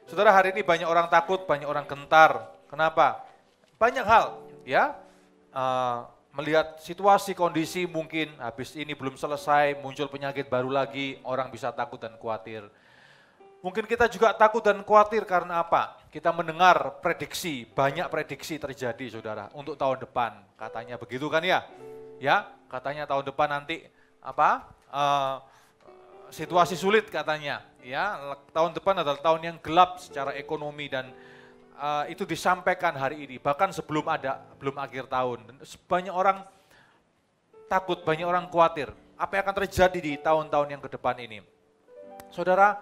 Saudara, hari ini banyak orang takut, banyak orang gentar. Kenapa? Banyak hal, ya. Melihat situasi, kondisi mungkin habis ini belum selesai, muncul penyakit baru lagi, orang bisa takut dan khawatir. Mungkin kita juga takut dan khawatir karena apa? Kita mendengar prediksi, banyak prediksi terjadi saudara untuk tahun depan. Katanya begitu kan ya? Ya, katanya tahun depan nanti apa? Situasi sulit katanya. Ya, tahun depan adalah tahun yang gelap secara ekonomi dan itu disampaikan hari ini. Bahkan belum akhir tahun. Banyak orang takut, banyak orang khawatir. Apa yang akan terjadi di tahun-tahun yang ke depan ini? Saudara,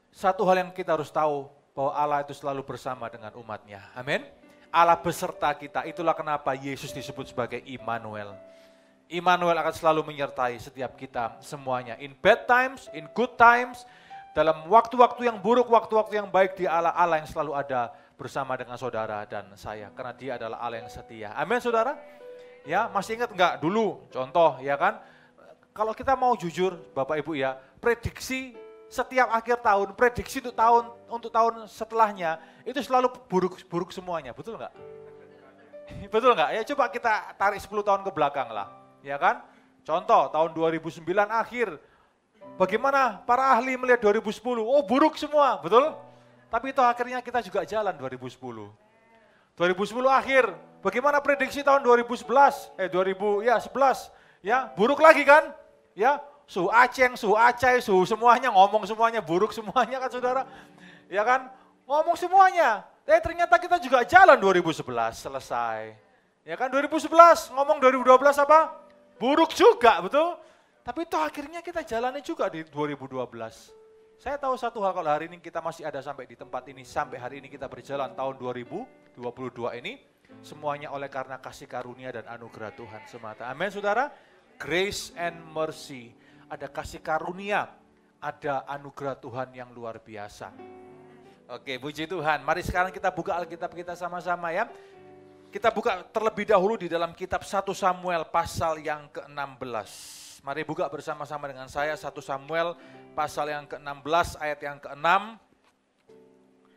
satu hal yang kita harus tahu, bahwa Allah itu selalu bersama dengan umatnya. Amin. Allah beserta kita, itulah kenapa Yesus disebut sebagai Immanuel. Immanuel akan selalu menyertai setiap kita semuanya. In bad times, in good times, dalam waktu-waktu yang buruk, waktu-waktu yang baik, di Allah yang selalu ada bersama dengan saudara dan saya. Karena dia adalah Allah yang setia. Amin saudara. Ya, masih ingat enggak dulu contoh ya kan. Kalau kita mau jujur Bapak Ibu ya, prediksi setiap akhir tahun, prediksi untuk tahun setelahnya, itu selalu buruk semuanya, betul enggak? Betul enggak? Ya coba kita tarik 10 tahun ke belakang lah, ya kan? Contoh, tahun 2009 akhir, bagaimana para ahli melihat 2010? Oh buruk semua, betul? Tapi itu akhirnya kita juga jalan 2010. 2010 akhir, bagaimana prediksi tahun 2011? 2011, ya buruk lagi kan? Ya, suhu Aceh, suhu Aceh, suhu semuanya, ngomong semuanya, buruk semuanya kan saudara. Ya kan, ngomong semuanya. Ternyata kita juga jalan 2011, selesai. Ya kan, 2011, ngomong 2012 apa? Buruk juga, betul? Tapi itu akhirnya kita jalani juga di 2012. Saya tahu satu hal, kalau hari ini kita masih ada sampai di tempat ini, sampai hari ini kita berjalan tahun 2022 ini, semuanya oleh karena kasih karunia dan anugerah Tuhan semata. Amin saudara, grace and mercy. Ada kasih karunia, ada anugerah Tuhan yang luar biasa. Oke, puji Tuhan. Mari sekarang kita buka Alkitab kita sama-sama ya. Kita buka terlebih dahulu di dalam kitab 1 Samuel pasal yang ke-16. Mari buka bersama-sama dengan saya 1 Samuel pasal yang ke-16 ayat yang ke-6.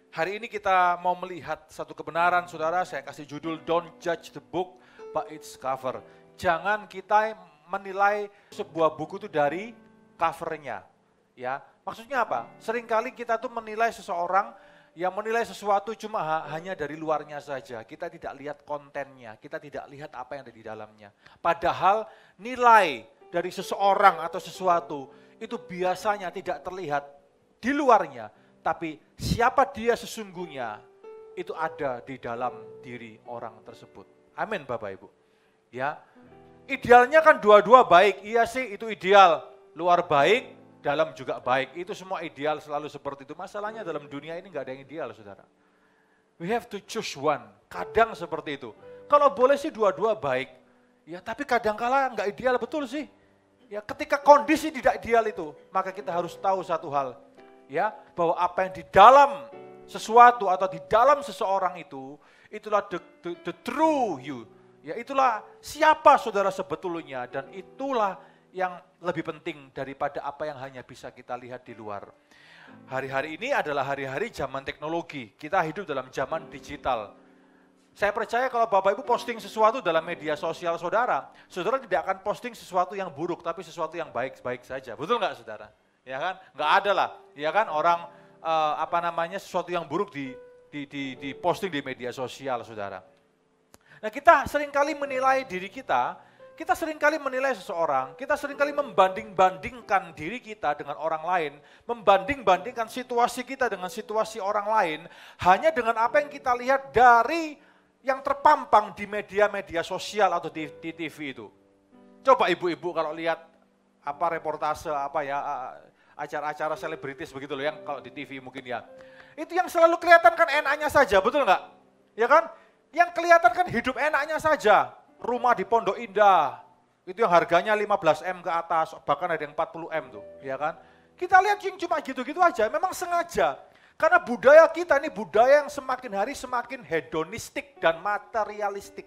Hari ini kita mau melihat satu kebenaran saudara, saya kasih judul Don't Judge the Book by its Cover. Jangan kita menilai sebuah buku itu dari covernya, ya. Maksudnya apa? Seringkali kita tuh menilai seseorang, yang menilai sesuatu cuma hanya dari luarnya saja. Kita tidak lihat kontennya, kita tidak lihat apa yang ada di dalamnya. Padahal nilai dari seseorang atau sesuatu itu biasanya tidak terlihat di luarnya, tapi siapa dia sesungguhnya itu ada di dalam diri orang tersebut. Amin Bapak Ibu. Ya. Idealnya kan dua-dua baik, iya sih itu ideal, luar baik, dalam juga baik, itu semua ideal selalu seperti itu. Masalahnya dalam dunia ini nggak ada yang ideal saudara. We have to choose one, kadang seperti itu. Kalau boleh sih dua-dua baik, ya tapi kadang-kala nggak ideal betul sih. Ya ketika kondisi tidak ideal itu, maka kita harus tahu satu hal, ya bahwa apa yang di dalam sesuatu atau di dalam seseorang itu, itulah the true you. Ya itulah siapa saudara sebetulnya dan itulah yang lebih penting daripada apa yang hanya bisa kita lihat di luar. Hari-hari ini adalah hari-hari zaman teknologi, kita hidup dalam zaman digital. Saya percaya kalau Bapak Ibu posting sesuatu dalam media sosial saudara, saudara tidak akan posting sesuatu yang buruk tapi sesuatu yang baik-baik saja, betul nggak saudara? Ya kan? Nggak ada lah, ya kan orang sesuatu yang buruk di posting di media sosial saudara. Nah kita seringkali menilai diri kita seringkali menilai seseorang, kita seringkali membanding-bandingkan diri kita dengan orang lain, membanding-bandingkan situasi kita dengan situasi orang lain, hanya dengan apa yang kita lihat dari yang terpampang di media-media sosial atau di TV itu. Coba ibu-ibu kalau lihat reportase acara-acara selebritis begitu loh, yang kalau di TV mungkin ya. Itu yang selalu kelihatan kan enaknya saja, betul nggak? Ya kan? Yang kelihatan kan hidup enaknya saja, rumah di Pondok Indah, itu yang harganya 15M ke atas, bahkan ada yang 40M tuh, ya kan. Kita lihat yang cuma gitu-gitu aja, memang sengaja. Karena budaya kita ini budaya yang semakin hari semakin hedonistik dan materialistik.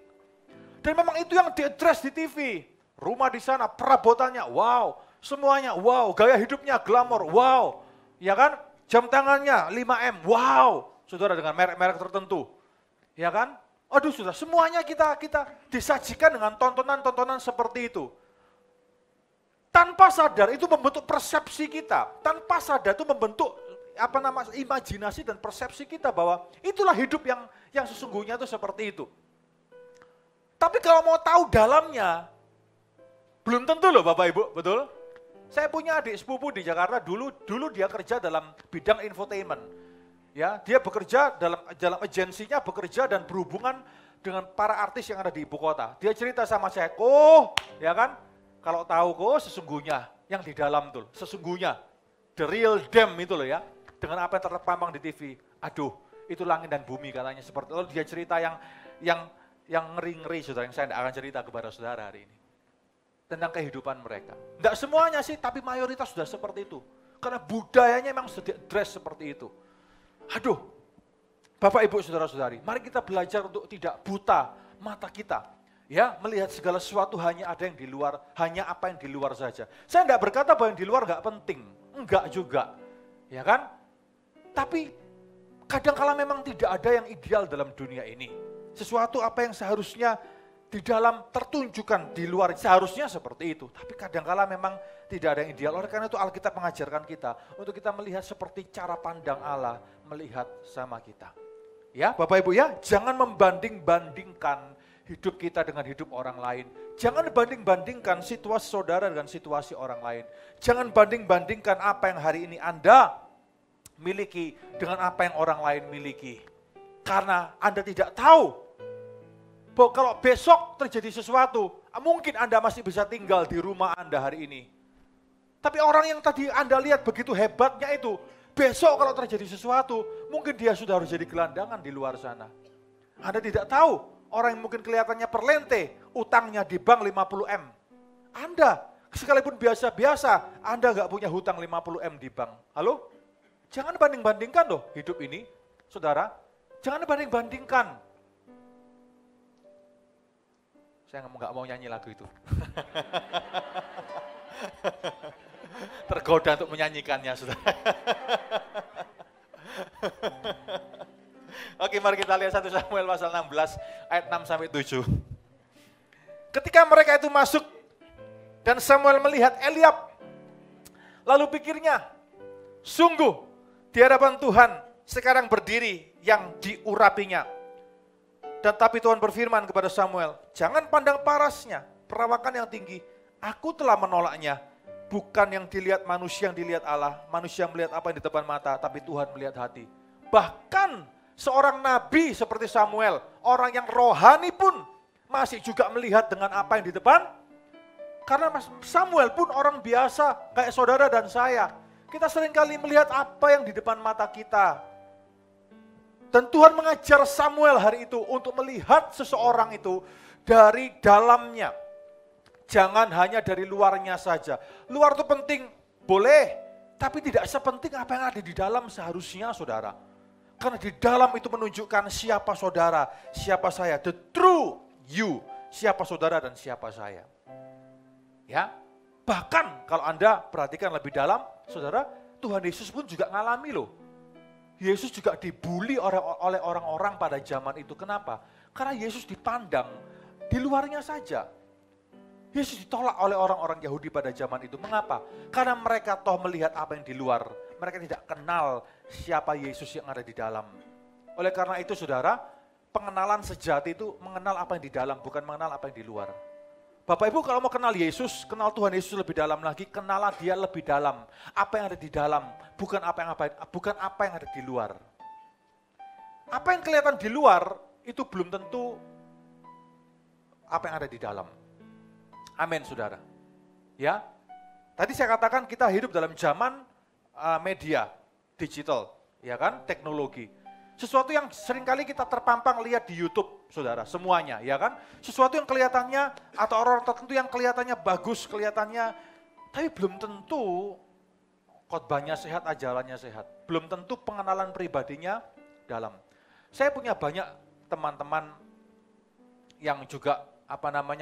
Dan memang itu yang diadres di TV, rumah di sana, perabotannya, wow, semuanya, wow, gaya hidupnya glamor, wow, ya kan. Jam tangannya 5M, wow, saudara dengan merek-merek tertentu. Ya kan? Aduh saudara, semuanya kita disajikan dengan tontonan-tontonan seperti itu. Tanpa sadar itu membentuk persepsi kita, tanpa sadar itu membentuk imajinasi dan persepsi kita bahwa itulah hidup yang sesungguhnya itu seperti itu. Tapi kalau mau tahu dalamnya, belum tentu loh Bapak Ibu, betul? Saya punya adik sepupu di Jakarta, dulu dia kerja dalam bidang infotainment. Ya, dia bekerja dalam agensinya, bekerja dan berhubungan dengan para artis yang ada di ibu kota. Dia cerita sama saya, ya kan? Kalau tahu sesungguhnya yang di dalam tuh, sesungguhnya the real them itu loh ya. Dengan apa yang terpampang di TV. Aduh, itu langit dan bumi katanya seperti. Lalu dia cerita yang ngeri-ngeri saudara, yang saya tidak akan cerita kepada saudara hari ini. Tentang kehidupan mereka. Tidak semuanya sih, tapi mayoritas sudah seperti itu. Karena budayanya memang sudah dress seperti itu. Aduh, Bapak Ibu Saudara-saudari, mari kita belajar untuk tidak buta mata kita. Ya, melihat segala sesuatu hanya ada yang di luar, hanya apa yang di luar saja. Saya tidak berkata bahwa yang di luar nggak penting, enggak juga. Ya kan? Tapi kadang-kala memang tidak ada yang ideal dalam dunia ini. Sesuatu apa yang seharusnya di dalam tertunjukkan di luar seharusnya seperti itu. Tapi kadangkala memang tidak ada yang ideal. Oleh karena itu Alkitab mengajarkan kita untuk kita melihat seperti cara pandang Allah melihat sama kita. Ya, Bapak Ibu ya, jangan membanding-bandingkan hidup kita dengan hidup orang lain. Jangan banding-bandingkan situasi saudara dengan situasi orang lain. Jangan banding-bandingkan apa yang hari ini Anda miliki dengan apa yang orang lain miliki. Karena Anda tidak tahu bahwa kalau besok terjadi sesuatu, mungkin Anda masih bisa tinggal di rumah Anda hari ini. Tapi orang yang tadi Anda lihat begitu hebatnya itu, besok kalau terjadi sesuatu, mungkin dia sudah harus jadi gelandangan di luar sana. Anda tidak tahu, orang yang mungkin kelihatannya perlente, utangnya di bank 50M. Anda, sekalipun biasa-biasa, Anda nggak punya hutang 50M di bank. Halo? Jangan banding-bandingkan loh hidup ini, saudara. Jangan banding-bandingkan. Saya nggak mau nyanyi lagu itu. Tergoda untuk menyanyikannya, saudara. Oke, mari kita lihat 1 Samuel pasal 16 ayat 6-7. Ketika mereka itu masuk dan Samuel melihat Eliab, lalu pikirnya, sungguh di hadapan Tuhan sekarang berdiri yang diurapinya. Dan tapi Tuhan berfirman kepada Samuel, jangan pandang parasnya, perawakan yang tinggi. Aku telah menolaknya. Bukan yang dilihat manusia yang dilihat Allah. Manusia yang melihat apa yang di depan mata, tapi Tuhan melihat hati. Bahkan seorang nabi seperti Samuel, orang yang rohani pun masih juga melihat dengan apa yang di depan. Karena Samuel pun orang biasa, kayak saudara dan saya. Kita seringkali melihat apa yang di depan mata kita. Dan Tuhan mengajar Samuel hari itu untuk melihat seseorang itu dari dalamnya. Jangan hanya dari luarnya saja. Luar itu penting, boleh. Tapi tidak sepenting apa yang ada di dalam seharusnya, saudara. Karena di dalam itu menunjukkan siapa saudara, siapa saya. The true you, siapa saudara dan siapa saya. Ya, bahkan kalau Anda perhatikan lebih dalam, saudara, Tuhan Yesus pun juga ngalami loh. Yesus juga dibully oleh orang-orang pada zaman itu. Kenapa? Karena Yesus dipandang di luarnya saja. Yesus ditolak oleh orang-orang Yahudi pada zaman itu. Mengapa? Karena mereka toh melihat apa yang di luar. Mereka tidak kenal siapa Yesus yang ada di dalam. Oleh karena itu saudara, pengenalan sejati itu mengenal apa yang di dalam, bukan mengenal apa yang di luar. Bapak Ibu kalau mau kenal Yesus, kenal Tuhan Yesus lebih dalam lagi, kenalah dia lebih dalam. Apa yang ada di dalam, bukan apa yang ada di luar. Apa yang kelihatan di luar itu belum tentu apa yang ada di dalam. Amin, saudara. Ya, tadi saya katakan kita hidup dalam zaman media digital, ya kan, teknologi. Sesuatu yang seringkali kita terpampang lihat di YouTube, saudara, semuanya, ya kan? Sesuatu yang kelihatannya, atau orang tertentu yang kelihatannya bagus, kelihatannya, tapi belum tentu khotbahnya sehat, ajarannya sehat. Belum tentu pengenalan pribadinya dalam. Saya punya banyak teman-teman yang juga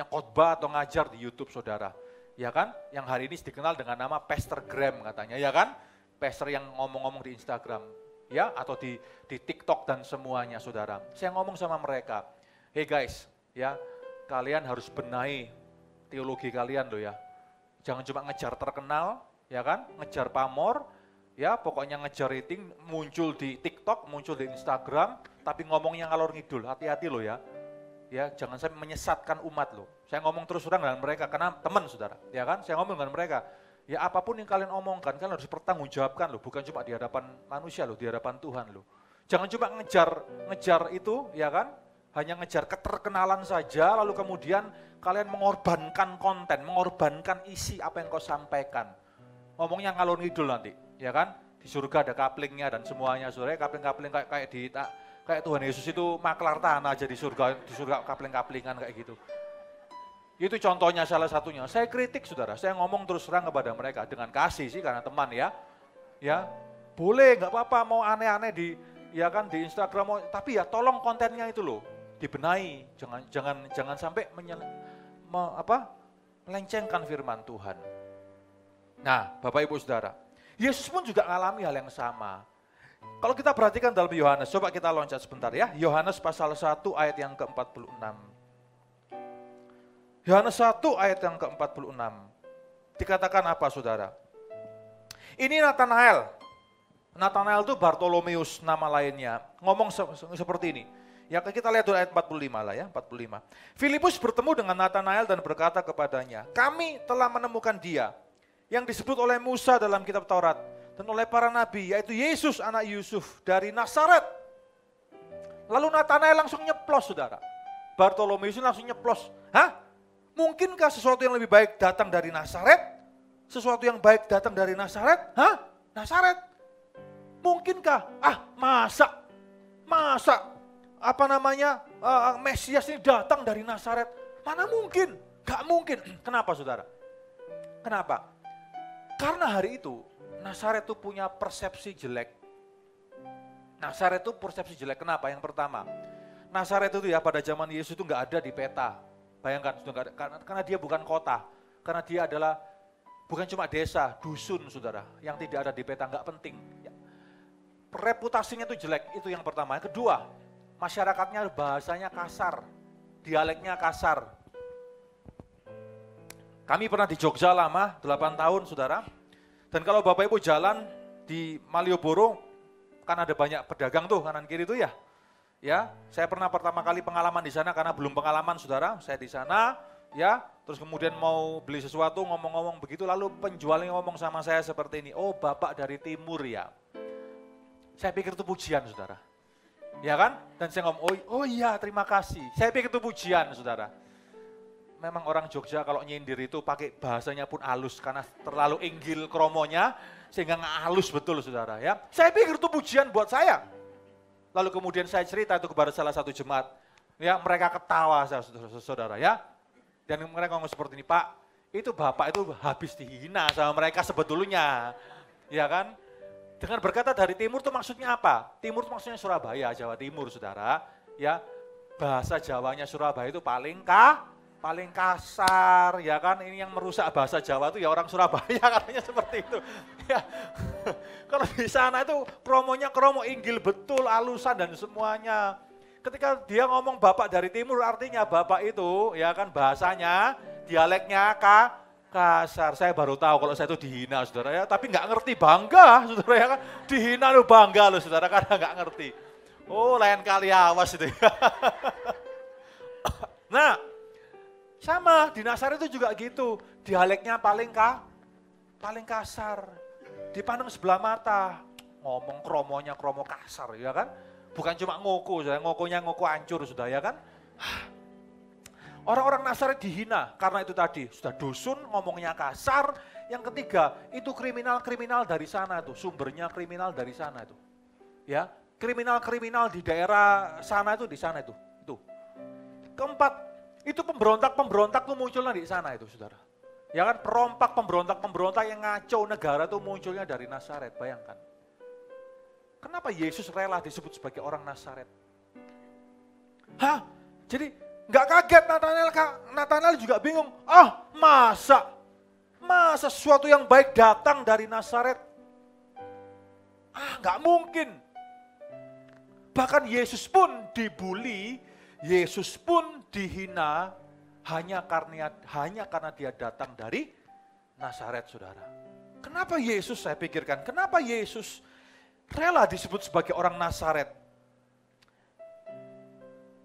khotbah atau ngajar di YouTube, saudara. Ya kan? Yang hari ini dikenal dengan nama Pastor Graham katanya, ya kan? pastor yang ngomong-ngomong di Instagram, ya, atau di TikTok dan semuanya, saudara. Saya ngomong sama mereka, hey guys, ya, kalian harus benahi teologi kalian loh ya. Jangan cuma ngejar terkenal, ya kan, ngejar pamor, ya, pokoknya ngejar rating, muncul di TikTok, muncul di Instagram, tapi ngomongnya ngalor ngidul, hati-hati loh ya. Ya, jangan sampai menyesatkan umat loh. Saya ngomong terus terang dengan mereka, karena teman saudara, ya kan, saya ngomong dengan mereka. Ya apapun yang kalian omongkan, kalian harus bertanggungjawabkan loh, bukan cuma di hadapan manusia loh, di hadapan Tuhan loh. Jangan cuma ngejar itu, ya kan, hanya ngejar keterkenalan saja, lalu kemudian kalian mengorbankan konten, mengorbankan isi apa yang kau sampaikan. Ngomongnya ngalor ngidul nanti, ya kan, di surga ada kaplingnya dan semuanya, saudara, kapling-kapling kayak Tuhan Yesus itu maklar tanah aja di surga kapling-kaplingan kayak gitu. Itu contohnya salah satunya. Saya kritik saudara, saya ngomong terus terang kepada mereka dengan kasih sih karena teman ya. Ya, boleh nggak apa-apa mau aneh-aneh di di Instagram, tapi ya tolong kontennya itu loh dibenahi. Jangan sampai melencengkan firman Tuhan. Nah, Bapak Ibu Saudara, Yesus pun juga mengalami hal yang sama. Kalau kita perhatikan dalam Yohanes, coba kita loncat sebentar ya. Yohanes pasal 1 ayat yang ke-46. Yohanes 1 ayat yang ke-46. Dikatakan apa saudara? Ini Nathanael. Nathanael itu Bartolomeus nama lainnya. Ngomong seperti ini. Ya kita lihat dulu ayat 45 lah ya, 45. Filipus bertemu dengan Nathanael dan berkata kepadanya, kami telah menemukan dia yang disebut oleh Musa dalam kitab Taurat dan oleh para nabi, yaitu Yesus anak Yusuf dari Nazaret. Lalu Nathanael langsung nyeplos saudara. Bartolomeus langsung nyeplos. Hah? Mungkinkah sesuatu yang lebih baik datang dari Nazaret? Sesuatu yang baik datang dari Nazaret? Hah? Nazaret? Mungkinkah? Masa Mesias ini datang dari Nazaret? Mana mungkin? Gak mungkin. Kenapa saudara? Kenapa? Karena hari itu Nazaret itu punya persepsi jelek. Nazaret itu persepsi jelek. Kenapa? Yang pertama, Nazaret itu ya pada zaman Yesus itu gak ada di peta. Bayangkan, karena dia bukan kota, karena dia adalah bukan cuma desa, dusun saudara, yang tidak ada di peta, nggak penting. Reputasinya itu jelek, itu yang pertama. Yang kedua, masyarakatnya bahasanya kasar, dialeknya kasar. Kami pernah di Jogja lama, 8 tahun saudara, dan kalau Bapak Ibu jalan di Malioboro, kan ada banyak pedagang tuh, kanan kiri tuh ya. Ya, saya pernah pertama kali pengalaman di sana karena belum pengalaman saudara, saya di sana, ya, terus kemudian mau beli sesuatu ngomong-ngomong begitu, lalu penjualnya ngomong sama saya seperti ini, oh Bapak dari timur ya. Saya pikir itu pujian saudara, ya kan? Dan saya ngomong, oh iya terima kasih, saya pikir itu pujian saudara. Memang orang Jogja kalau nyindir itu pakai bahasanya pun halus karena terlalu inggil kromonya, sehingga nggak halus betul saudara ya. Saya pikir itu pujian buat saya. Lalu kemudian saya cerita itu kepada salah satu jemaat, ya mereka ketawa saudara ya. Dan mereka ngomong seperti ini, Pak, itu Bapak itu habis dihina sama mereka sebetulnya, ya kan? Dengan berkata dari timur itu maksudnya apa? Timur itu maksudnya Surabaya, Jawa Timur saudara, ya bahasa Jawanya Surabaya itu paling kasar, ya kan? Ini yang merusak bahasa Jawa itu ya orang Surabaya katanya seperti itu. Ya. Kalau di sana itu kromo inggil betul, alusan dan semuanya. Ketika dia ngomong Bapak dari timur artinya Bapak itu ya kan bahasanya, dialeknya kasar. Saya baru tahu kalau saya itu dihina saudara ya, tapi nggak ngerti bangga saudara ya kan. Dihina lu bangga lu saudara karena nggak ngerti. Oh lain kali awas itu. Nah, sama di Nazaret itu juga gitu, dialeknya paling kasar, dipandang sebelah mata, ngomong kromo kasar ya kan, bukan cuma ngoko, ngokonya ngoko hancur sudah ya kan. Orang-orang Nazaret dihina karena itu tadi, sudah dusun ngomongnya kasar. Yang ketiga, itu kriminal-kriminal dari sana tuh, sumbernya kriminal dari sana itu. Ya, kriminal-kriminal di daerah sana itu, di sana itu. Keempat, itu pemberontak tuh munculnya di sana itu saudara. Ya kan pemberontak yang ngaco negara tuh munculnya dari Nazaret, bayangkan. Kenapa Yesus rela disebut sebagai orang Nazaret? Jadi nggak kaget Nathanael juga bingung. Masa sesuatu yang baik datang dari Nazaret? Nggak mungkin. Bahkan Yesus pun dibully, Yesus pun dihina hanya karena dia datang dari Nazaret, saudara. Kenapa Yesus, saya pikirkan, kenapa Yesus rela disebut sebagai orang Nazaret?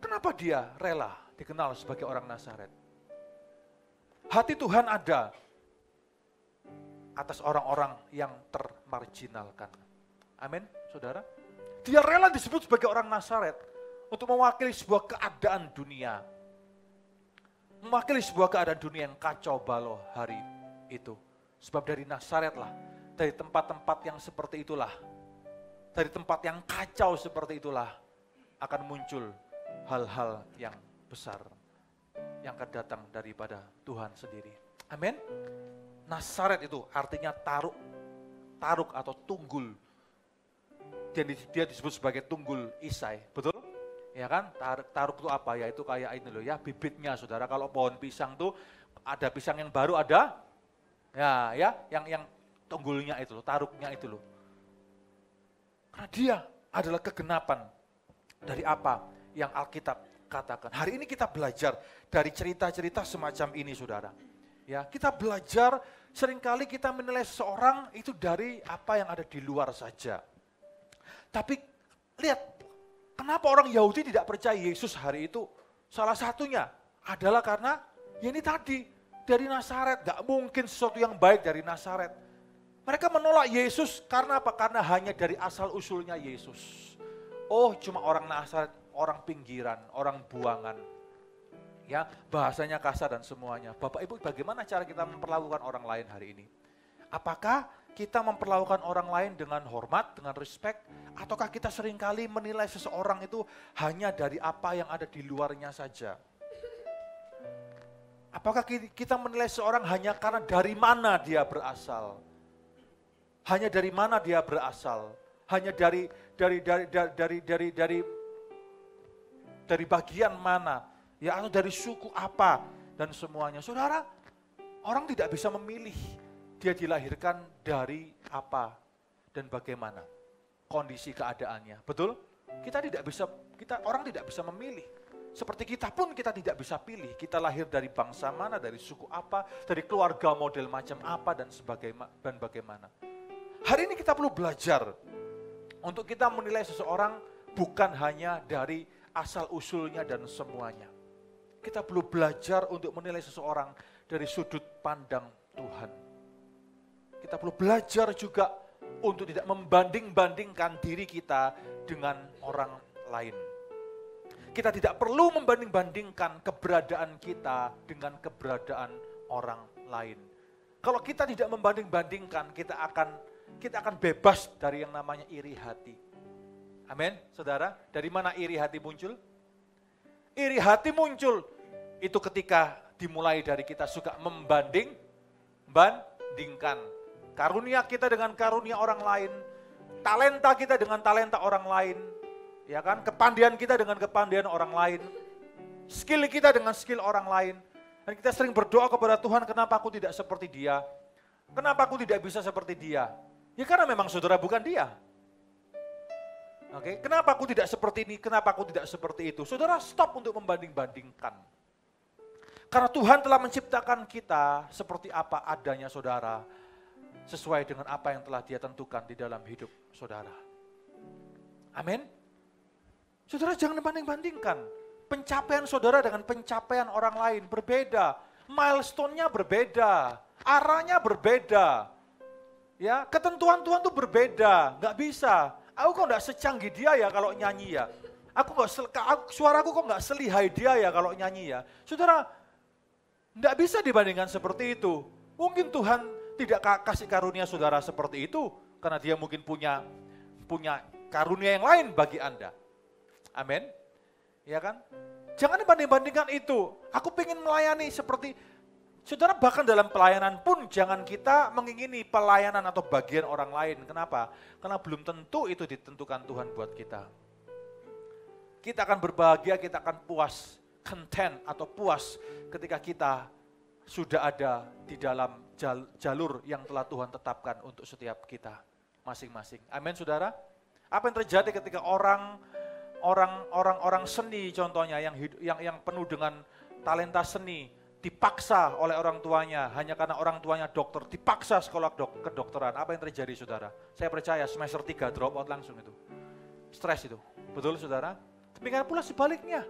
Kenapa dia rela dikenal sebagai orang Nazaret? Hati Tuhan ada atas orang-orang yang termarginalkan. Amin, saudara. Dia rela disebut sebagai orang Nazaret untuk mewakili sebuah keadaan dunia. Mewakili sebuah keadaan dunia yang kacau balau hari itu. Sebab dari Nazaret lah, dari tempat-tempat yang seperti itulah, dari tempat yang kacau seperti itulah, akan muncul hal-hal yang besar yang akan datang daripada Tuhan sendiri. Amin. Nazaret itu artinya taruk atau tunggul. Dia disebut sebagai tunggul Isai, betul? Ya kan? Taruk itu apa? Ya itu kayak ini loh ya, bibitnya, saudara. Kalau pohon pisang tuh ada pisang yang baru, ada yang tunggulnya itu loh, taruknya itu loh. Karena dia adalah kegenapan dari apa yang Alkitab katakan. Hari ini kita belajar dari cerita-cerita semacam ini, saudara. Ya, kita belajar, seringkali kita menilai seseorang itu dari apa yang ada di luar saja. Tapi lihat, kenapa orang Yahudi tidak percaya Yesus hari itu? Salah satunya adalah karena ya ini tadi, dari Nazaret, gak mungkin sesuatu yang baik dari Nazaret. Mereka menolak Yesus karena apa? Karena hanya dari asal usulnya Yesus. Oh, cuma orang Nazaret, orang pinggiran, orang buangan. Ya, bahasanya kasar dan semuanya. Bapak Ibu, bagaimana cara kita memperlakukan orang lain hari ini? Apakah kita memperlakukan orang lain dengan hormat, dengan respect, ataukah kita seringkali menilai seseorang itu hanya dari apa yang ada di luarnya saja? Apakah kita menilai seseorang hanya karena dari mana dia berasal? Hanya dari mana dia berasal? Hanya dari bagian mana? Ya, atau dari suku apa dan semuanya. Saudara, orang tidak bisa memilih dia dilahirkan dari apa dan bagaimana kondisi keadaannya. Betul? Orang tidak bisa memilih. Seperti kita pun kita tidak bisa pilih. Kita lahir dari bangsa mana, dari suku apa, dari keluarga model macam apa dan bagaimana. Hari ini kita perlu belajar untuk kita menilai seseorang bukan hanya dari asal usulnya dan semuanya. Kita perlu belajar untuk menilai seseorang dari sudut pandang Tuhan. Kita perlu belajar juga untuk tidak membanding-bandingkan diri kita dengan orang lain. Kita tidak perlu membanding-bandingkan keberadaan kita dengan keberadaan orang lain. Kalau kita tidak membanding-bandingkan, kita akan bebas dari yang namanya iri hati. Amin, saudara. Dari mana iri hati muncul? Iri hati muncul itu ketika dimulai dari kita suka membandingkan. Karunia kita dengan karunia orang lain, talenta kita dengan talenta orang lain, ya kan? Kepandaian kita dengan kepandaian orang lain, skill kita dengan skill orang lain. Dan kita sering berdoa kepada Tuhan, kenapa aku tidak seperti dia? Kenapa aku tidak bisa seperti dia? Ya karena memang saudara bukan dia. Oke, kenapa aku tidak seperti ini? Kenapa aku tidak seperti itu? Saudara, stop untuk membanding-bandingkan. Karena Tuhan telah menciptakan kita seperti apa adanya, saudara, sesuai dengan apa yang telah Dia tentukan di dalam hidup saudara. Amin. Saudara, jangan banding-bandingkan. Pencapaian saudara dengan pencapaian orang lain berbeda. Milestone-nya berbeda. Arahnya berbeda. Ya, ketentuan Tuhan itu berbeda. Nggak bisa. Aku kok nggak secanggih dia ya kalau nyanyi ya. Suaraku kok nggak selihai dia ya kalau nyanyi ya. Saudara, nggak bisa dibandingkan seperti itu. Mungkin Tuhan tidak kasih karunia saudara seperti itu, karena dia mungkin punya karunia yang lain bagi Anda. Amin. Ya kan? Jangan dibanding-bandingkan itu. Aku pengen melayani seperti, saudara, bahkan dalam pelayanan pun jangan kita mengingini pelayanan atau bagian orang lain. Kenapa? Karena belum tentu itu ditentukan Tuhan buat kita. Kita akan berbahagia, kita akan puas, content atau puas ketika kita sudah ada di dalam jalur yang telah Tuhan tetapkan untuk setiap kita. masing-masing. Amin, saudara. Apa yang terjadi ketika orang seni contohnya yang penuh dengan talenta seni dipaksa oleh orang tuanya hanya karena orang tuanya dokter, dipaksa sekolah kedokteran. Apa yang terjadi, saudara? Saya percaya semester 3 drop out langsung itu. Stres itu. Betul, saudara? Demikian pula sebaliknya.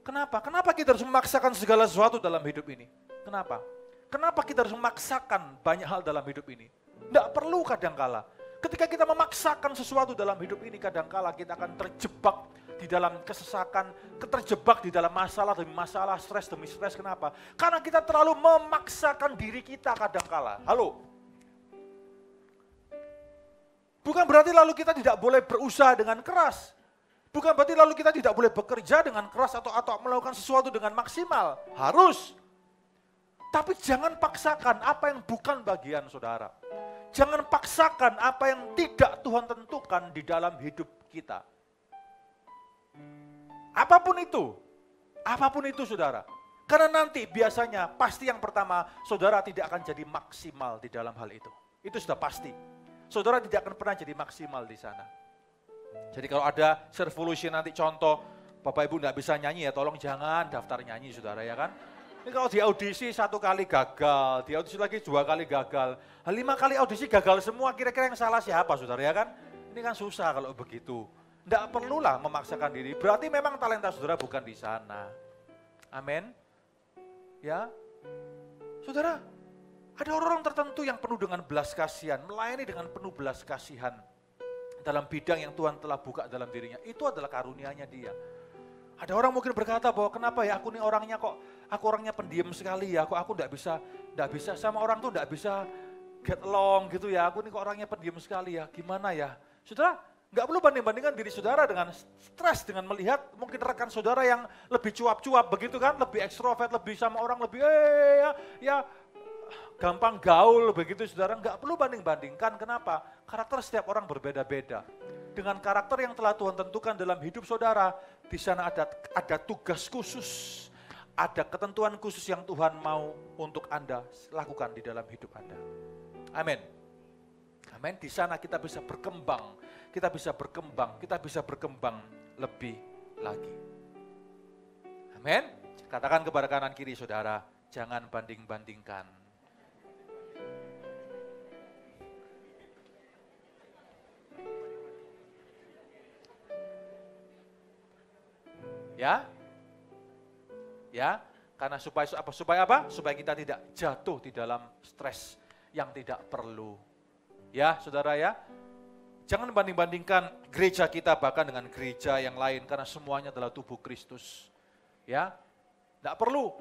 Kenapa? Kenapa kita harus memaksakan segala sesuatu dalam hidup ini? Kenapa? Kenapa kita harus memaksakan banyak hal dalam hidup ini? Tidak perlu kadangkala. Ketika kita memaksakan sesuatu dalam hidup ini, kadangkala kita akan terjebak di dalam kesesakan, terjebak di dalam masalah demi masalah, stres demi stres. Kenapa? Karena kita terlalu memaksakan diri kita kadangkala. Halo? Bukan berarti lalu kita tidak boleh berusaha dengan keras. Bukan berarti lalu kita tidak boleh bekerja dengan keras atau melakukan sesuatu dengan maksimal. Harus. Tapi jangan paksakan apa yang bukan bagian saudara. Jangan paksakan apa yang tidak Tuhan tentukan di dalam hidup kita. Apapun itu saudara. Karena nanti biasanya pasti yang pertama saudara tidak akan jadi maksimal di dalam hal itu. Itu sudah pasti. Saudara tidak akan pernah jadi maksimal di sana. Jadi kalau ada Servolution nanti contoh, Bapak Ibu tidak bisa nyanyi ya tolong jangan daftar nyanyi saudara ya kan. Ini kalau di audisi 1 kali gagal, di audisi lagi 2 kali gagal, 5 kali audisi gagal semua, kira-kira yang salah siapa saudara ya kan? Ini kan susah kalau begitu. Tidak perlulah memaksakan diri, berarti memang talenta saudara bukan di sana. Amin. Ya, saudara, ada orang-orang tertentu yang penuh dengan belas kasihan, melayani dengan penuh belas kasihan dalam bidang yang Tuhan telah buka dalam dirinya. Itu adalah karunia-Nya dia. Ada orang mungkin berkata bahwa kenapa ya aku nih orangnya kok, aku orangnya pendiam sekali ya, aku enggak bisa sama orang tuh enggak bisa get along gitu ya, aku nih kok orangnya pendiam sekali ya, gimana ya? Saudara, enggak perlu banding-bandingkan diri saudara dengan stres, dengan melihat mungkin rekan saudara yang lebih cuap-cuap begitu kan, lebih ekstrovert, lebih sama orang lebih ya gampang gaul begitu saudara, enggak perlu banding-bandingkan. Kenapa? Karakter setiap orang berbeda-beda. Dengan karakter yang telah Tuhan tentukan dalam hidup saudara, di sana ada tugas khusus, ada ketentuan khusus yang Tuhan mau untuk Anda lakukan di dalam hidup Anda. Amin. Amin. Di sana kita bisa berkembang, kita bisa berkembang lebih lagi. Amin. Katakan kepada kanan kiri saudara, jangan banding-bandingkan. Ya, karena supaya apa? Supaya kita tidak jatuh di dalam stres yang tidak perlu. Ya, saudara ya, jangan banding-bandingkan gereja kita bahkan dengan gereja yang lain karena semuanya adalah tubuh Kristus. Ya, tidak perlu.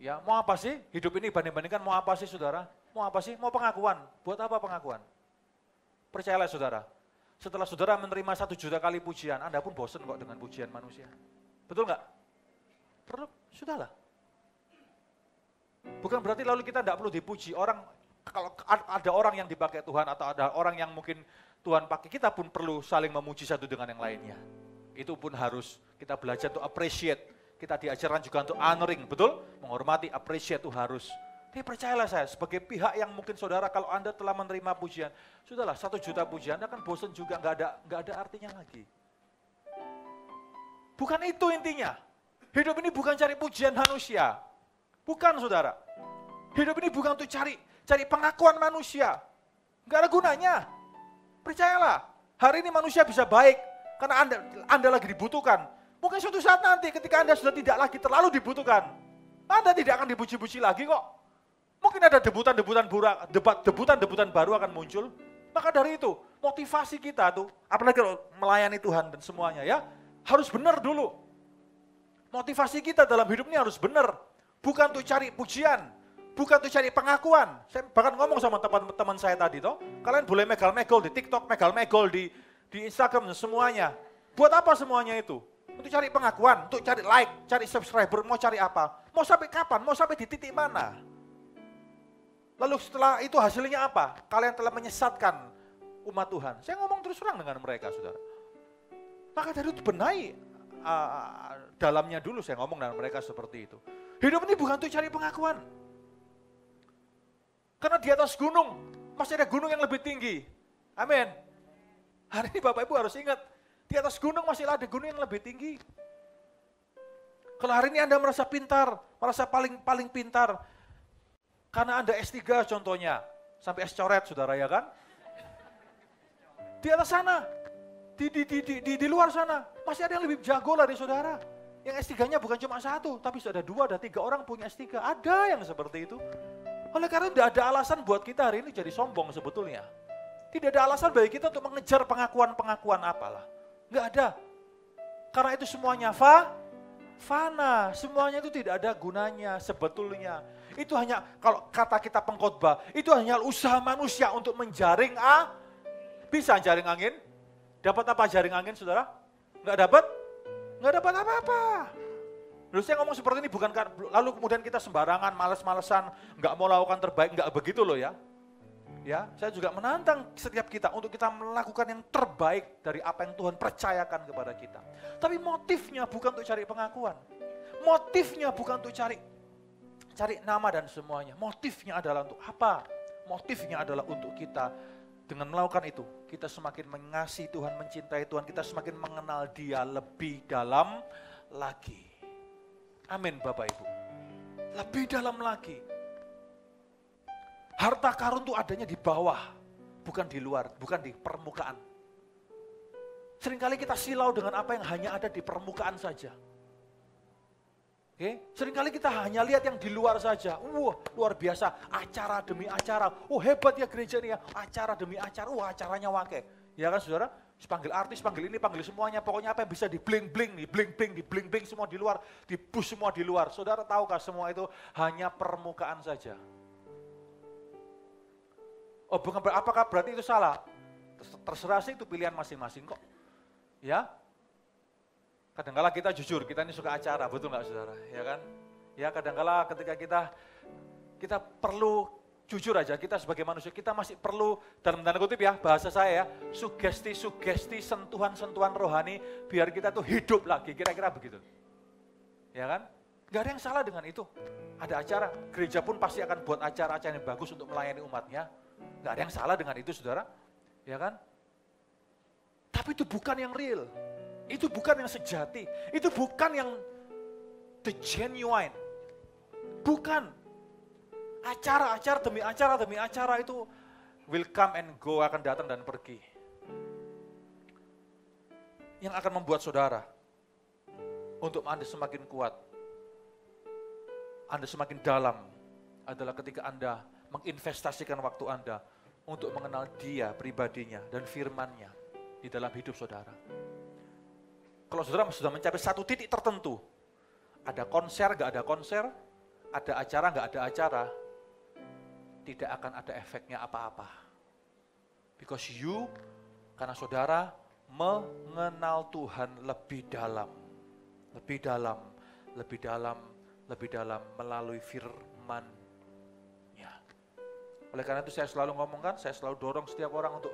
Ya, mau apa sih? Hidup ini banding-bandingkan mau apa sih, saudara? Mau apa sih? Mau pengakuan? Buat apa pengakuan? Percayalah, saudara. Setelah saudara menerima 1 juta kali pujian, Anda pun bosan kok dengan pujian manusia. Betul nggak? Perlu, sudahlah. Bukan berarti lalu kita tidak perlu dipuji. Kalau ada orang yang dipakai Tuhan atau ada orang yang mungkin Tuhan pakai, kita pun perlu saling memuji satu dengan yang lainnya. Itu pun harus kita belajar untuk appreciate. Kita diajarkan juga untuk honoring, betul? Menghormati, appreciate itu harus. Tapi percayalah saya, sebagai pihak yang mungkin saudara kalau Anda telah menerima pujian, sudahlah 1 juta pujian, Anda kan bosan juga, nggak ada artinya lagi. Bukan itu intinya. Hidup ini bukan cari pujian manusia. Bukan saudara. Hidup ini bukan untuk cari pengakuan manusia. Enggak ada gunanya. Percayalah, hari ini manusia bisa baik karena Anda lagi dibutuhkan. Mungkin suatu saat nanti ketika Anda sudah tidak lagi terlalu dibutuhkan, Anda tidak akan dipuji-puji lagi kok. Mungkin ada debutan baru akan muncul. Maka dari itu, motivasi kita tuh, apalagi kalau melayani Tuhan dan semuanya ya, harus benar dulu. Motivasi kita dalam hidup ini harus benar. Bukan untuk cari pujian, bukan untuk cari pengakuan. Saya bahkan ngomong sama teman-teman saya tadi toh, kalian boleh megal-megol di TikTok, megal-megol di Instagram dan semuanya. Buat apa semuanya itu? Untuk cari pengakuan, untuk cari like, cari subscriber, mau cari apa? Mau sampai kapan? Mau sampai di titik mana? Lalu setelah itu hasilnya apa? Kalian telah menyesatkan umat Tuhan. Saya ngomong terus terang dengan mereka, saudara. Maka dari itu benahi dalamnya dulu, saya ngomong dengan mereka seperti itu. Hidup ini bukan untuk cari pengakuan. Karena di atas gunung, masih ada gunung yang lebih tinggi. Amin. Hari ini Bapak Ibu harus ingat, di atas gunung masih ada gunung yang lebih tinggi. Kalau hari ini Anda merasa pintar, merasa paling pintar, karena Anda S3 contohnya, sampai S coret saudara ya kan? Di atas sana, di luar sana, masih ada yang lebih jago lah dari saudara. Yang S3-nya bukan cuma satu, tapi sudah ada 2, ada 3 orang punya S3. Ada yang seperti itu. Oleh karena tidak ada alasan buat kita hari ini jadi sombong sebetulnya. Tidak ada alasan bagi kita untuk mengejar pengakuan-pengakuan apalah. Enggak ada. Karena itu semuanya fana. Semuanya itu tidak ada gunanya sebetulnya. Itu hanya, kalau kata kita pengkhotbah, itu hanya usaha manusia untuk menjaring bisa jaring angin. Dapat apa jaring angin saudara? Enggak dapat? Enggak dapat apa-apa. Lalu saya ngomong seperti ini bukan lalu kemudian kita sembarangan, males-malesan, enggak mau lakukan terbaik, enggak begitu loh ya. Ya, saya juga menantang setiap kita untuk kita melakukan yang terbaik dari apa yang Tuhan percayakan kepada kita. Tapi motifnya bukan untuk cari pengakuan. Motifnya bukan untuk cari nama dan semuanya. Motifnya adalah untuk apa? Motifnya adalah untuk kita dengan melakukan itu, kita semakin mengasihi Tuhan, mencintai Tuhan, kita semakin mengenal Dia lebih dalam lagi. Amin Bapak Ibu. Lebih dalam lagi. Harta karun itu adanya di bawah, bukan di luar, bukan di permukaan. Seringkali kita silau dengan apa yang hanya ada di permukaan saja. Oke? Seringkali kita hanya lihat yang di luar saja. Wah, luar biasa, acara demi acara. Oh, hebat ya gereja ini ya, acara demi acara. Wah, acaranya wake. Ya kan saudara? Panggil artis, panggil ini, panggil semuanya. Pokoknya apa yang bisa di bling-bling, di bling-bling semua di luar, di push semua di luar. Saudara tahukah semua itu hanya permukaan saja? Oh, bukan, apakah berarti itu salah? Terserah sih, itu pilihan masing-masing kok. Ya, kadang-kala kita jujur, kita ini suka acara, betul nggak saudara? Ya kan? Ya kadang-kala ketika kita perlu jujur aja, kita sebagai manusia, kita masih perlu, dalam tanda kutip ya, bahasa saya ya, sugesti-sugesti, sentuhan-sentuhan rohani, biar kita tuh hidup lagi, kira-kira begitu. Ya kan? Gak ada yang salah dengan itu. Ada acara, gereja pun pasti akan buat acara-acara yang bagus untuk melayani umatnya. Gak ada yang salah dengan itu saudara, ya kan? Tapi itu bukan yang real, itu bukan yang sejati, itu bukan yang the genuine. Bukan. Acara-acara demi acara itu will come and go, akan datang dan pergi. Yang akan membuat saudara untuk Anda semakin kuat, Anda semakin dalam adalah ketika Anda menginvestasikan waktu Anda untuk mengenal Dia pribadinya dan firman-Nya di dalam hidup saudara. Kalau saudara sudah mencapai satu titik tertentu, ada konser, gak ada konser, ada acara, gak ada acara, tidak akan ada efeknya apa-apa. Because karena saudara mengenal Tuhan lebih dalam melalui firman. Oleh karena itu saya selalu ngomongkan, saya selalu dorong setiap orang untuk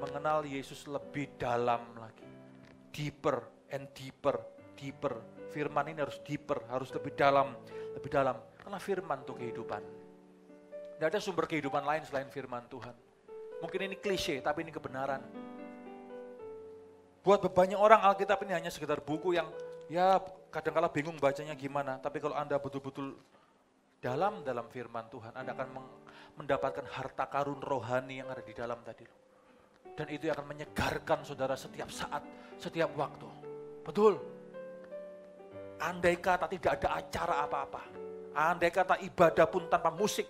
mengenal Yesus lebih dalam lagi. Deeper and deeper. Firman ini harus deeper, harus lebih dalam. Karena firman itu kehidupan. Tidak ada sumber kehidupan lain selain firman Tuhan. Mungkin ini klise, tapi ini kebenaran. Buat banyak orang Alkitab ini hanya sekedar buku yang ya kadang-kala bingung bacanya gimana. Tapi kalau Anda betul-betul dalam firman Tuhan, Anda akan mendapatkan harta karun rohani yang ada di dalam tadi. Dan itu akan menyegarkan saudara setiap saat, setiap waktu. Betul. Andai kata tidak ada acara apa-apa. Andai kata ibadah pun tanpa musik.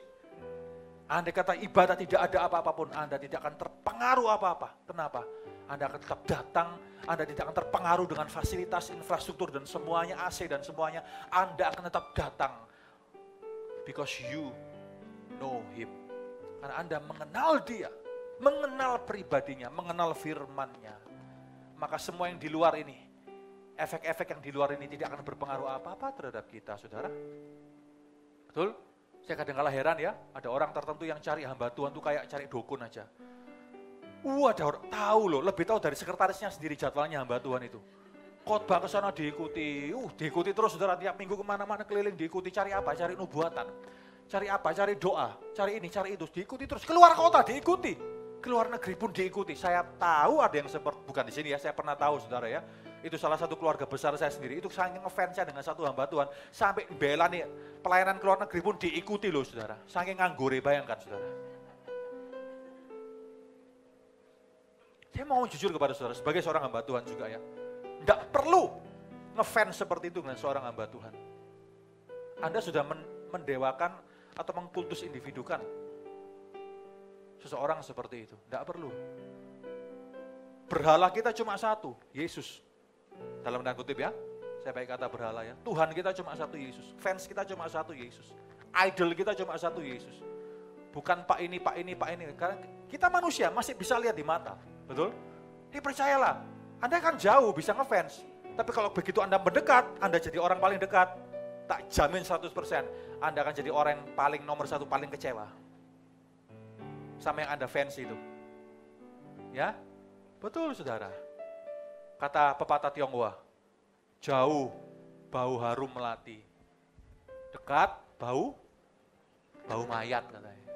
Andai kata ibadah tidak ada apa-apa pun, Anda tidak akan terpengaruh apa-apa. Kenapa? Anda akan tetap datang, Anda tidak akan terpengaruh dengan fasilitas, infrastruktur dan semuanya, AC dan semuanya. Anda akan tetap datang. Because you know Him. Karena Anda mengenal Dia, mengenal pribadinya, mengenal firman-Nya. Maka semua yang di luar ini, efek-efek yang di luar ini tidak akan berpengaruh apa-apa terhadap kita, saudara. Betul? Saya kadang-kala heran ya, ada orang tertentu yang cari hamba Tuhan itu kayak cari dukun aja. Ada orang tahu loh, lebih tahu dari sekretarisnya sendiri jadwalnya hamba Tuhan itu. Khotbah ke sana diikuti terus saudara, tiap minggu kemana-mana keliling diikuti, cari apa? Cari nubuatan, cari apa? Cari doa, cari ini, cari itu, diikuti terus, keluar kota diikuti. Ke luar negeri pun diikuti. Saya tahu ada yang seperti, bukan di sini ya, saya pernah tahu saudara ya. Itu salah satu keluarga besar saya sendiri. Itu saking ngefansnya dengan satu hamba Tuhan. Sampai bela nih, pelayanan ke luar negeri pun diikuti loh saudara. Saking nganggur, bayangkan saudara. Saya mau jujur kepada saudara, sebagai seorang hamba Tuhan juga ya. Tidak perlu ngefans seperti itu dengan seorang hamba Tuhan. Anda sudah mendewakan atau mengkultus individukan seseorang seperti itu. Tidak perlu. Berhala kita cuma satu, Yesus. Dalam tanda kutip ya, saya pakai kata berhala ya. Tuhan kita cuma satu, Yesus. Fans kita cuma satu, Yesus. Idol kita cuma satu, Yesus. Bukan Pak ini, Pak ini, Pak ini. Karena kita manusia masih bisa lihat di mata. Betul? Ini percayalah, Anda kan jauh bisa ngefans. Tapi kalau begitu Anda mendekat, Anda jadi orang paling dekat. Tak jamin 100%, Anda akan jadi orang yang paling nomor satu, paling kecewa. Sama yang Anda fans itu. Ya, betul saudara. Kata pepatah Tionghoa, jauh bau harum melati, dekat bau mayat katanya.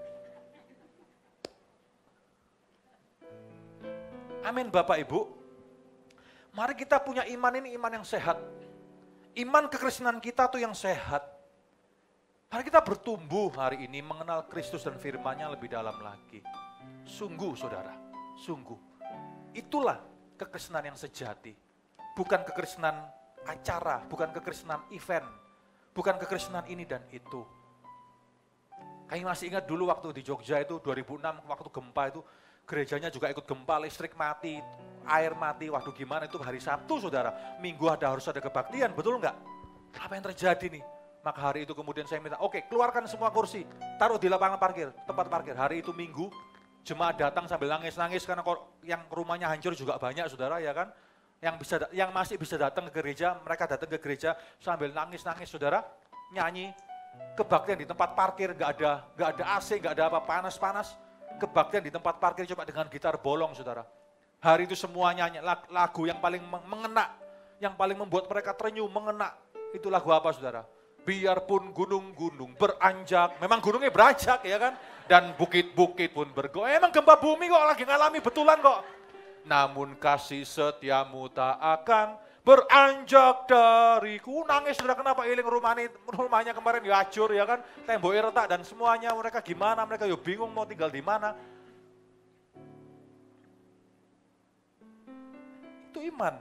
Amin Bapak Ibu. Mari kita punya iman ini iman yang sehat. Iman kekristenan kita tuh yang sehat. Mari kita bertumbuh hari ini mengenal Kristus dan firman-Nya lebih dalam lagi. Sungguh saudara, sungguh. Itulah kekristenan yang sejati. Bukan kekristenan acara, bukan kekristenan event, bukan kekristenan ini dan itu. Kami masih ingat dulu waktu di Jogja itu 2006 waktu gempa itu, gerejanya juga ikut gempa, listrik mati, air mati, waduh gimana itu hari Sabtu saudara, Minggu harus ada kebaktian, betul enggak? Apa yang terjadi nih? Maka hari itu kemudian saya minta, oke, keluarkan semua kursi, taruh di lapangan parkir, tempat parkir. Hari itu Minggu, jemaat datang sambil nangis-nangis karena yang rumahnya hancur juga banyak saudara ya kan. Yang masih bisa datang ke gereja, mereka datang ke gereja sambil nangis-nangis saudara, nyanyi kebaktian di tempat parkir, enggak ada AC, enggak ada apa, panas-panas. Kebaktian di tempat parkir cuma dengan gitar bolong saudara. Hari itu semuanya lagu yang paling mengena, yang paling membuat mereka terenyuh, mengena. Itu lagu apa saudara? Biarpun gunung-gunung beranjak, memang gunungnya beranjak ya kan? Dan bukit-bukit pun bergoyang, emang gempa bumi kok lagi ngalami betulan kok. Namun kasih setiamu tak akan beranjak dariku. Nangis saudara, kenapa iling rumahnya kemarin ya hancur ya kan, temboknya retak dan semuanya, mereka gimana, mereka ya bingung mau tinggal di mana. Itu iman,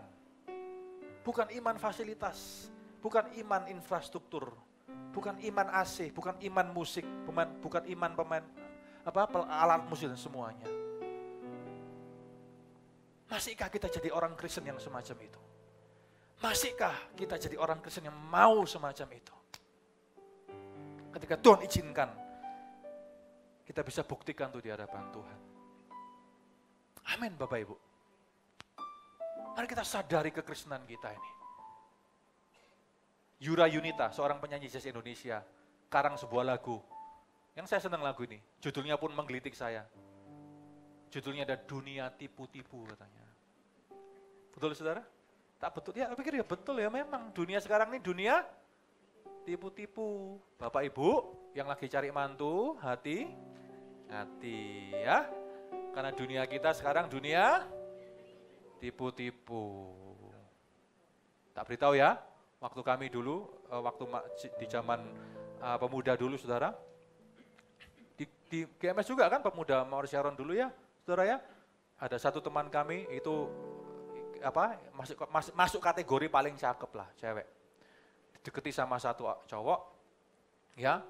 bukan iman fasilitas, bukan iman infrastruktur, bukan iman AC, bukan iman musik, bukan iman pemain alat musik dan semuanya. Masihkah kita jadi orang Kristen yang semacam itu? Masihkah kita jadi orang Kristen yang mau semacam itu? Ketika Tuhan izinkan, kita bisa buktikan tuh di hadapan Tuhan. Amin Bapak Ibu. Mari kita sadari kekristenan kita ini. Yura Yunita, seorang penyanyi jazz Indonesia, karang sebuah lagu. Yang saya senang lagu ini, judulnya pun menggelitik saya. Judulnya ada Dunia Tipu-Tipu katanya. Betul saudara? Tak betul, ya pikir ya betul ya, memang dunia sekarang ini dunia tipu-tipu. Bapak Ibu yang lagi cari mantu, hati ya. Karena dunia kita sekarang dunia tipu-tipu. Tak beritahu ya, waktu kami dulu, waktu di zaman pemuda dulu saudara, di GMS juga kan pemuda Mawar Sharon dulu ya, saudara ya. Ada satu teman kami itu masuk kategori paling cakep lah, cewek. Dideketi sama satu cowok, ya,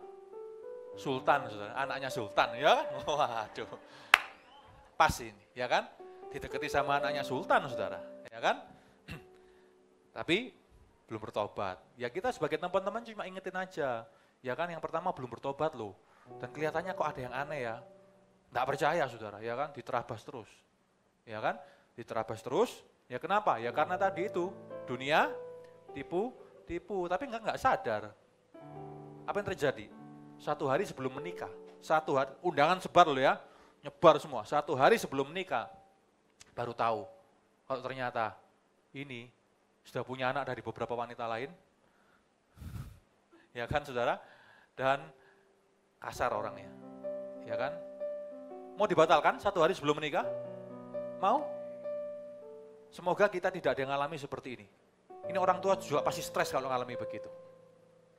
Sultan, saudara, anaknya Sultan, ya, waduh, pas ini, ya kan, dideketi sama anaknya Sultan, saudara, ya kan, tapi belum bertobat. Ya kita sebagai teman-teman cuma ingetin aja, ya kan, yang pertama belum bertobat loh, dan kelihatannya kok ada yang aneh ya, nggak percaya, saudara, ya kan, diterabas terus, ya kan, diterabas terus. Ya kenapa? Ya karena tadi itu dunia tipu, tapi enggak sadar. Apa yang terjadi? Satu hari sebelum menikah, undangan sebar loh ya, nyebar semua. Satu hari sebelum menikah, baru tahu kalau ternyata ini sudah punya anak dari beberapa wanita lain. Ya kan saudara? Dan kasar orangnya, ya kan? Mau dibatalkan 1 hari sebelum menikah? Mau? Semoga kita tidak ada yang ngalami seperti ini. Ini orang tua juga pasti stres kalau ngalami begitu.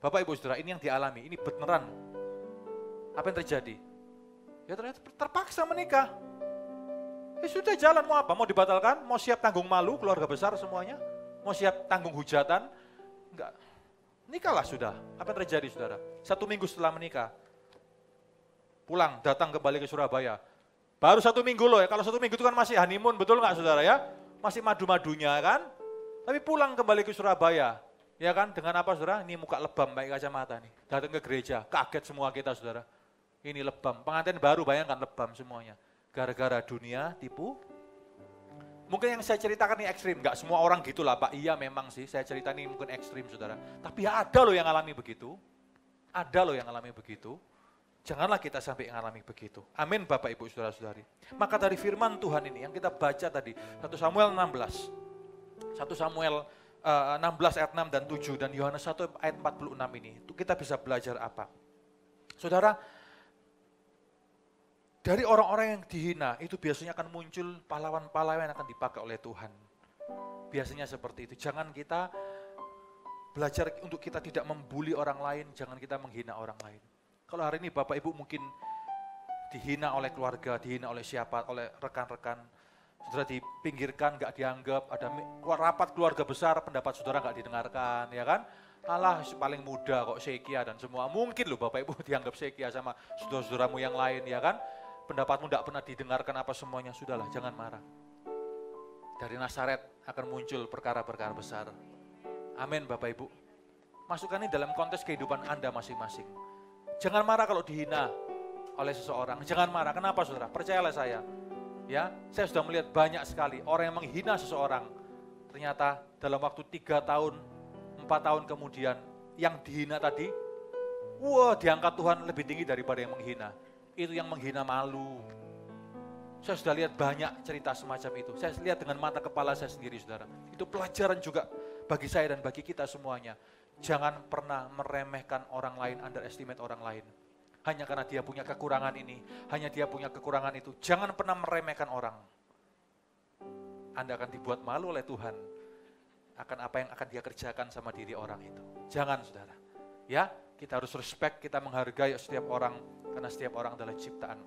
Bapak Ibu Saudara, ini yang dialami, ini beneran. Apa yang terjadi? Ya ternyata terpaksa menikah. Ya sudah, jalan, mau apa? Mau dibatalkan? Mau siap tanggung malu, keluarga besar semuanya? Mau siap tanggung hujatan? Enggak. Nikahlah sudah. Apa yang terjadi, saudara? 1 minggu setelah menikah, pulang, datang kembali ke Surabaya. Baru 1 minggu loh ya, kalau 1 minggu itu kan masih honeymoon, betul nggak saudara ya? Masih madu-madunya kan? Tapi pulang kembali ke Surabaya, ya kan? Dengan apa saudara? Ini muka lebam pakai kacamata nih. Datang ke gereja, kaget semua kita saudara. Ini lebam, pengantin baru, bayangkan lebam semuanya. Gara-gara dunia tipu. Mungkin yang saya ceritakan ini ekstrim, nggak semua orang gitulah Pak. Iya memang sih, saya cerita ini mungkin ekstrim saudara. Tapi ya ada loh yang alami begitu. Ada loh yang alami begitu. Janganlah kita sampai mengalami begitu. Amin Bapak Ibu Saudara-saudari. Maka dari firman Tuhan ini yang kita baca tadi, 1 Samuel 16. 1 Samuel 16 ayat 6 dan 7 dan Yohanes 1 ayat 46 ini. Itu kita bisa belajar apa? Saudara, dari orang-orang yang dihina itu biasanya akan muncul pahlawan-pahlawan yang akan dipakai oleh Tuhan. Biasanya seperti itu. Jangan kita belajar untuk kita tidak membuli orang lain, jangan kita menghina orang lain. Kalau hari ini Bapak Ibu mungkin dihina oleh keluarga, dihina oleh siapa, oleh rekan-rekan, saudara dipinggirkan, nggak dianggap, ada rapat keluarga besar, pendapat saudara nggak didengarkan, ya kan? Alah paling muda kok sekia dan semua. Mungkin loh Bapak Ibu dianggap sekia sama saudara-saudaramu yang lain, ya kan? Pendapatmu tidak pernah didengarkan apa semuanya, sudahlah jangan marah. Dari Nazaret akan muncul perkara-perkara besar. Amin Bapak Ibu. Masukkan ini dalam konteks kehidupan Anda masing-masing. Jangan marah kalau dihina oleh seseorang. Jangan marah. Kenapa saudara? Percayalah saya. Ya, saya sudah melihat banyak sekali orang yang menghina seseorang. Ternyata dalam waktu 3 tahun, 4 tahun kemudian, yang dihina tadi, wah diangkat Tuhan lebih tinggi daripada yang menghina. Itu yang menghina malu. Saya sudah lihat banyak cerita semacam itu. Saya lihat dengan mata kepala saya sendiri saudara. Itu pelajaran juga bagi saya dan bagi kita semuanya. Jangan pernah meremehkan orang lain, underestimate orang lain. Hanya karena dia punya kekurangan ini, hanya dia punya kekurangan itu. Jangan pernah meremehkan orang. Anda akan dibuat malu oleh Tuhan akan apa yang akan dia kerjakan sama diri orang itu. Jangan saudara. Ya, kita harus respect, kita menghargai setiap orang, karena setiap orang adalah ciptaan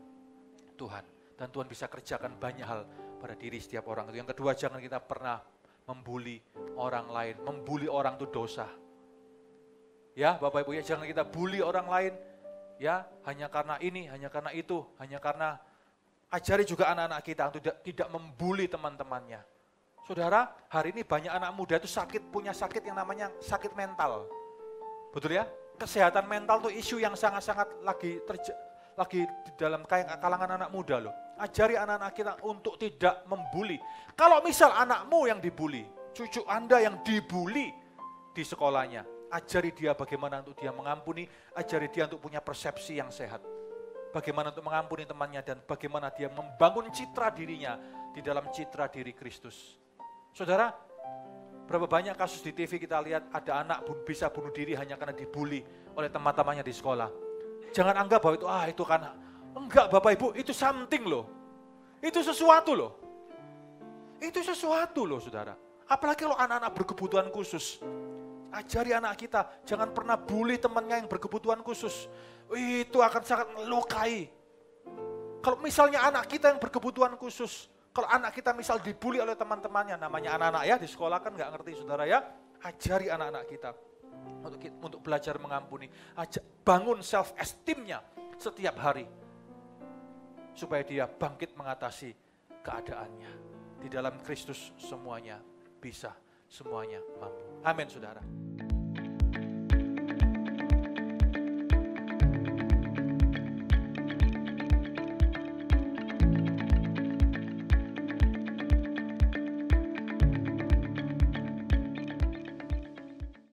Tuhan. Dan Tuhan bisa kerjakan banyak hal pada diri setiap orang itu. Yang kedua, jangan kita pernah membuli orang lain. Membuli orang itu dosa. Ya, Bapak Ibu ya, jangan kita bully orang lain. Ya, hanya karena ini, hanya karena itu, hanya karena ajari juga anak-anak kita untuk tidak membuli teman-temannya. Saudara, hari ini banyak anak muda itu punya sakit yang namanya sakit mental. Betul ya? Kesehatan mental itu isu yang sangat-sangat lagi di dalam kalangan anak muda loh. Ajari anak-anak kita untuk tidak membuli. Kalau misal anakmu yang dibuli, cucu Anda yang dibuli di sekolahnya, ajari dia bagaimana untuk dia mengampuni, ajari dia untuk punya persepsi yang sehat. Bagaimana untuk mengampuni temannya dan bagaimana dia membangun citra dirinya di dalam citra diri Kristus. Saudara, berapa banyak kasus di TV kita lihat ada anak bisa bunuh diri hanya karena dibully oleh teman-temannya di sekolah. Jangan anggap bahwa itu kan, enggak Bapak Ibu, itu something loh. Itu sesuatu loh. Itu sesuatu loh saudara. Apalagi kalau anak-anak berkebutuhan khusus. Ajari anak kita, jangan pernah bully temannya yang berkebutuhan khusus. Itu akan sangat melukai. Kalau misalnya anak kita yang berkebutuhan khusus, kalau anak kita misal dibully oleh teman-temannya, namanya anak-anak ya, di sekolah kan nggak ngerti saudara ya, ajari anak-anak kita untuk belajar mengampuni. Bangun self-esteem-nya setiap hari. Supaya dia bangkit mengatasi keadaannya. Di dalam Kristus semuanya bisa, semuanya mampu. Amin saudara.